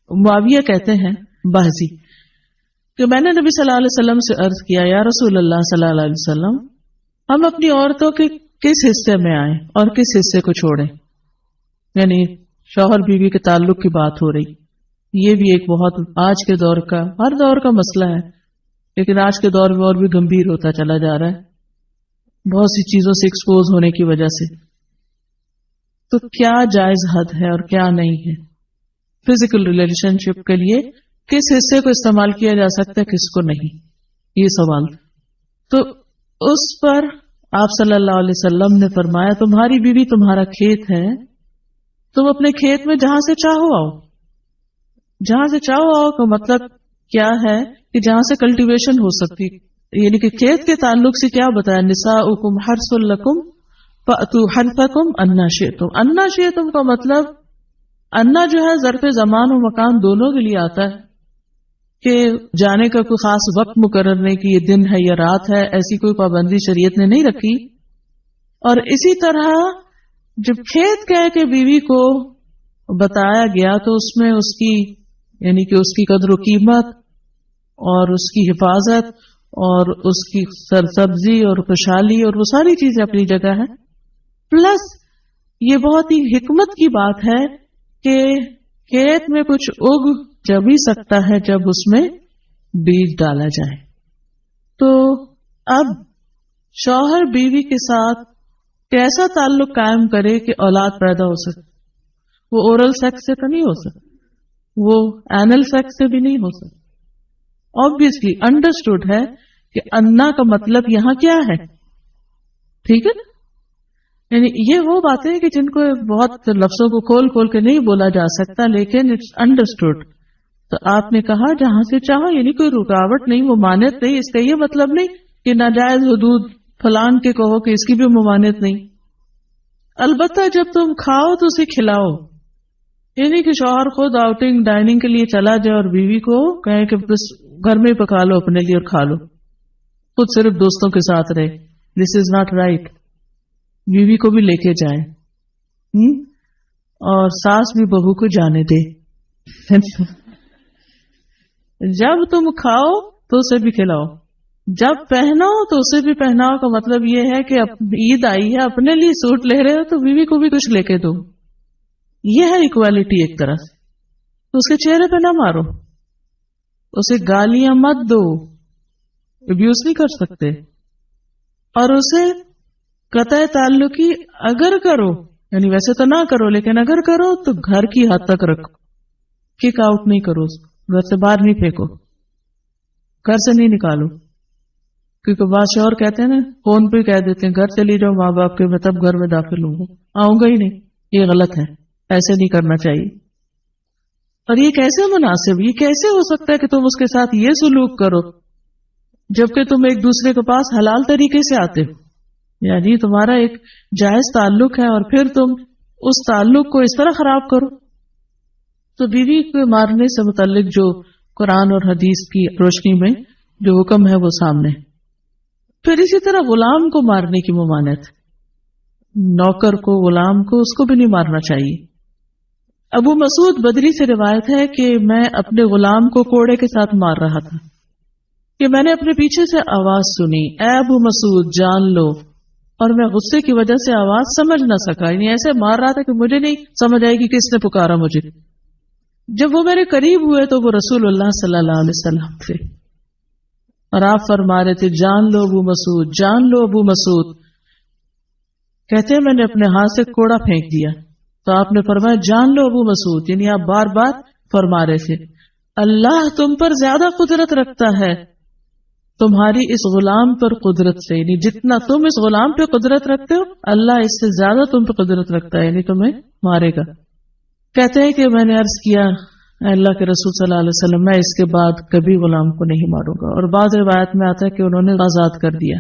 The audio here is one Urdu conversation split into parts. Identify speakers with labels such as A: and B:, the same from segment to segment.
A: معاویہ کہتے ہیں بازی کہ میں نے نبی صلی اللہ علیہ وسلم سے عرض کیا یا رسول اللہ صلی اللہ علیہ وسلم ہم اپنی عورتوں کے کس حصے میں آئیں اور کس حصے کو چھوڑیں. یعنی شوہر بیوی کے تعلق کی بات ہو رہی. یہ بھی ایک بہت آج کے دور کا ہر دور کا مسئلہ ہے لیکن آج کے دور میں اور بھی گمبھیر ہوتا چلا جا رہا ہے بہت سی چیزوں سے ایکسپوز ہونے کی وجہ سے. تو کیا جائز حد ہے اور کیا نہیں ہے؟ فزیکل ریلیشن شپ کے لیے کس حصے کو استعمال کیا جا سکتا ہے کس کو نہیں، یہ سوال. تو اس پر آپ صلی اللہ علیہ وسلم نے فرمایا تمہاری بیوی تمہارا کھیت ہے، تم اپنے کھیت میں جہاں سے چاہو آؤ. جہاں سے چاہو آؤ کا مطلب کیا ہے کہ جہاں سے کلٹیویشن ہو سکتی، یعنی کہ کھیت کے تعلق سے کیا بتایا نساؤکم حرث لکم فأتوا حرثکم انا شئتم. انا شئتم کا مطلب انا جو ہے ظرف زمان و مکان دونوں کے لیے آتا ہے کہ جانے کا کوئی خاص وقت مقرر نہیں کہ یہ دن ہے یا رات ہے، ایسی کوئی پابندی شریعت نے نہیں رکھی. اور اسی طرح جب کھیت کہہ کے بیوی کو بتایا گیا تو اس میں اس کی یعنی کہ اس کی قدر و قیمت اور اس کی حفاظت اور اس کی سرسبزی اور خوشحالی اور وہ ساری چیزیں اپنی جگہ ہے. پلس یہ بہت ہی حکمت کی بات ہے کہ کھیت میں کچھ اگ جب ہی سکتا ہے جب اس میں بیج ڈالا جائے. تو اب شوہر بیوی کے ساتھ کیسا تعلق قائم کرے کہ اولاد پیدا ہو سکے؟ وہ اورل سیکس سے تو نہیں ہو سکتا، وہ اینل سیکس سے بھی نہیں ہو سکتا. obviously understood ہے کہ انا کا مطلب یہاں کیا ہے، ٹھیک ہے نا؟ یعنی یہ وہ باتیں کہ جن کو بہت لفظوں کو کھول کھول کے نہیں بولا جا سکتا لیکن اٹس انڈرسٹوڈ. تو آپ نے کہا جہاں سے چاہو، یعنی کوئی رکاوٹ نہیں، ممانعت نہیں. اس کا یہ مطلب نہیں کہ ناجائز حدود فلان کے کہو کہ اس کی بھی ممانعت نہیں. البتہ جب تم کھاؤ تو اسے کھلاؤ، یعنی کہ شوہر خود آؤٹنگ ڈائننگ کے لیے چلا جائے اور بیوی کو کہے کہ بس گھر میں پکا لو اپنے لیے اور کھا لو، خود صرف دوستوں کے ساتھ رہے. دس از ناٹ رائٹ. بیوی کو بھی لے کے جائیں اور ساس بھی بہو کو جانے دے. جب تم کھاؤ تو اسے بھی کھلاؤ، جب پہناؤ تو اسے بھی پہناؤ. کا مطلب یہ ہے کہ عید آئی ہے اپنے لیے سوٹ لے رہے ہو تو بیوی کو بھی کچھ لے کے دو. یہ ہے ایکوالٹی ایک طرح سے. تو اس کے چہرے پہ نہ مارو، اسے گالیاں مت دو، ابیوز نہیں کر سکتے. اور اسے قطع تعلقی اگر کرو، یعنی ویسے تو نہ کرو لیکن اگر کرو تو گھر کی حد تک رکھو، کک آؤٹ نہیں کرو، گھر سے باہر نہیں پھینکو، گھر سے نہیں نکالو. کیونکہ بعض شوہر کہتے ہیں نا فون پہ کہہ دیتے ہیں گھر چلی جاؤ ماں باپ کے، میں تب گھر میں داخل ہوں گا، آؤں گا ہی نہیں. یہ غلط ہے، ایسے نہیں کرنا چاہیے. اور یہ کیسے مناسب، یہ کیسے ہو سکتا ہے کہ تم اس کے ساتھ یہ سلوک کرو جبکہ تم ایک دوسرے کے پاس حلال طریقے سے آتے ہو؟ یعنی تمہارا ایک جائز تعلق ہے اور پھر تم اس تعلق کو اس طرح خراب کرو. تو بیوی کو مارنے سے متعلق جو قرآن اور حدیث کی روشنی میں جو حکم ہے وہ سامنے. پھر اسی طرح غلام کو مارنے کی ممانعت، نوکر کو، غلام کو، اس کو بھی نہیں مارنا چاہیے. ابو مسعود بدری سے روایت ہے کہ میں اپنے غلام کو کوڑے کے ساتھ مار رہا تھا کہ میں نے اپنے پیچھے سے آواز سنی، اے ابو مسعود جان لو. اور میں غصے کی وجہ سے آواز سمجھ نہ سکا، یعنی ایسے مار رہا تھا کہ مجھے نہیں سمجھ آئے کہ کس نے پکارا مجھے. جب وہ میرے قریب ہوئے تو وہ رسول اللہ صلی اللہ علیہ وسلم تھے اور آپ فرما رہے تھے جان لو ابو مسعود، جان لو ابو مسعود. کہتے ہیں میں نے اپنے ہاتھ سے کوڑا پھینک دیا تو آپ نے فرمایا جان لو ابو مسعود، یعنی آپ بار بار فرما رہے تھے اللہ تم پر زیادہ قدرت رکھتا ہے تمہاری اس غلام پر قدرت سے، یعنی جتنا تم اس غلام پہ قدرت رکھتے ہو اللہ اس سے زیادہ تم پہ قدرت رکھتا ہے، یعنی تمہیں مارے گا. کہتے ہیں کہ میں نے عرض کیا اے اللہ کے رسول صلی اللہ علیہ وسلم میں اس کے بعد کبھی غلام کو نہیں ماروں گا. اور بعض روایت میں آتا ہے کہ انہوں نے آزاد کر دیا.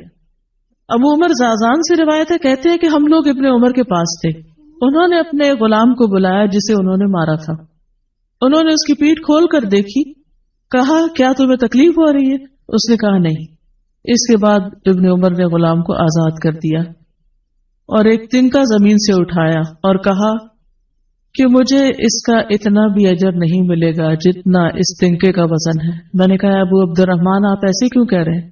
A: ابو عمر زازان سے روایت ہے، کہتے ہیں کہ ہم لوگ ابن عمر کے پاس تھے، انہوں نے اپنے غلام کو بلایا جسے انہوں نے مارا تھا. انہوں نے اس کی پیٹھ کھول کر دیکھی، کہا کیا تمہیں تکلیف ہو رہی ہے؟ اس نے کہا نہیں. اس کے بعد ابن عمر نے غلام کو آزاد کر دیا اور ایک تنکا زمین سے اٹھایا اور کہا کہ مجھے اس کا اتنا بھی اجر نہیں ملے گا جتنا اس تنکے کا وزن ہے۔ میں نے کہا ابو عبد الرحمن آپ ایسے کیوں کہہ رہے ہیں؟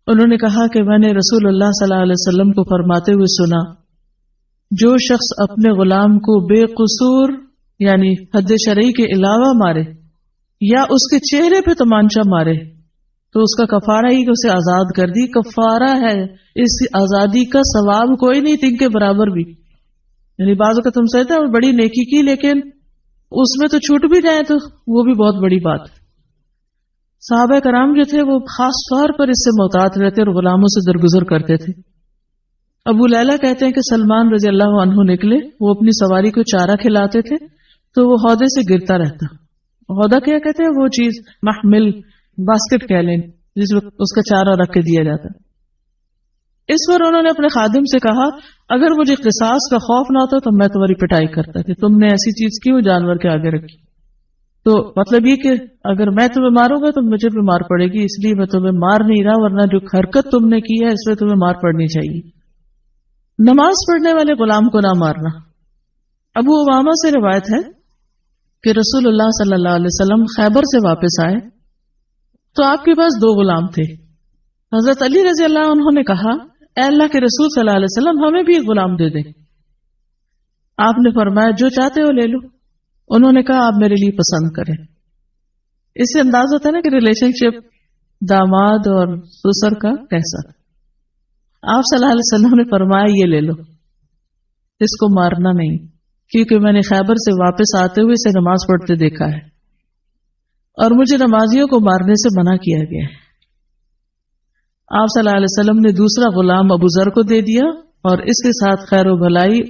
A: انہوں نے کہا کہ میں نے رسول اللہ صلی اللہ علیہ وسلم کو فرماتے ہوئے سنا، جو شخص اپنے غلام کو بے قصور یعنی حد شرعی کے علاوہ مارے یا اس کے چہرے پہ تمانچہ مارے تو اس کا کفارہ ہی کہ اسے آزاد کر دی، کفارہ ہے، اس آزادی کا ثواب کوئی نہیں تنگ کے برابر بھی۔ یعنی بعض اوقات تم سمجھتے ہیں بڑی نیکی کی لیکن اس میں تو چھوٹ بھی جائے تو وہ بھی بہت بڑی بات۔ صحابہ کرام جو تھے وہ خاص طور پر اس سے محتاط رہتے اور غلاموں سے درگزر کرتے تھے۔ ابو لیلہ کہتے ہیں کہ سلمان رضی اللہ عنہ نکلے، وہ اپنی سواری کو چارہ کھلاتے تھے تو وہ ہودے سے گرتا رہتا۔ ہودہ کیا کہتے ہیں؟ وہ چیز محمل باسکٹ کہہ لیں جس میں اس کا چارہ رکھ کے دیا جاتا۔ اس پر انہوں نے اپنے خادم سے کہا اگر مجھے قصاص کا خوف نہ ہوتا تو میں تمہاری پٹائی کرتا کہ تم نے ایسی چیز کیوں جانور کے آگے رکھی۔ تو مطلب یہ کہ اگر میں تمہیں ماروں گا تو مجھے بھی مار پڑے گی، اس لیے میں تمہیں مار نہیں رہا، ورنہ جو حرکت تم نے کی ہے اس میں تمہیں مار پڑنی چاہیے۔ نماز پڑھنے والے غلام کو نہ مارنا۔ ابو امامہ سے روایت ہے کہ رسول اللہ صلی اللہ علیہ وسلم خیبر سے واپس آئے تو آپ کے پاس 2 غلام تھے۔ حضرت علی رضی اللہ عنہ نے کہا اے اللہ کے رسول صلی اللہ علیہ وسلم ہمیں بھی ایک غلام دے دیں۔ آپ نے فرمایا جو چاہتے ہو لے لو۔ انہوں نے کہا آپ میرے لیے پسند کریں۔ اس سے انداز ہوتا ہے نا کہ ریلیشن شپ داماد اور سسر کا کیسا۔ آپ صلی اللہ علیہ وسلم نے فرمایا یہ لے لو، اس کو مارنا نہیں، کیونکہ میں نے خیبر سے واپس آتے ہوئے اسے نماز پڑھتے دیکھا ہے اور مجھے نمازیوں کو مارنے سے منع کیا گیا ہے۔ آپ صلی اللہ علیہ وسلم نے دوسرا غلام ابو ذر کو دے دیا اور اس کے ساتھ خیر و بھلائی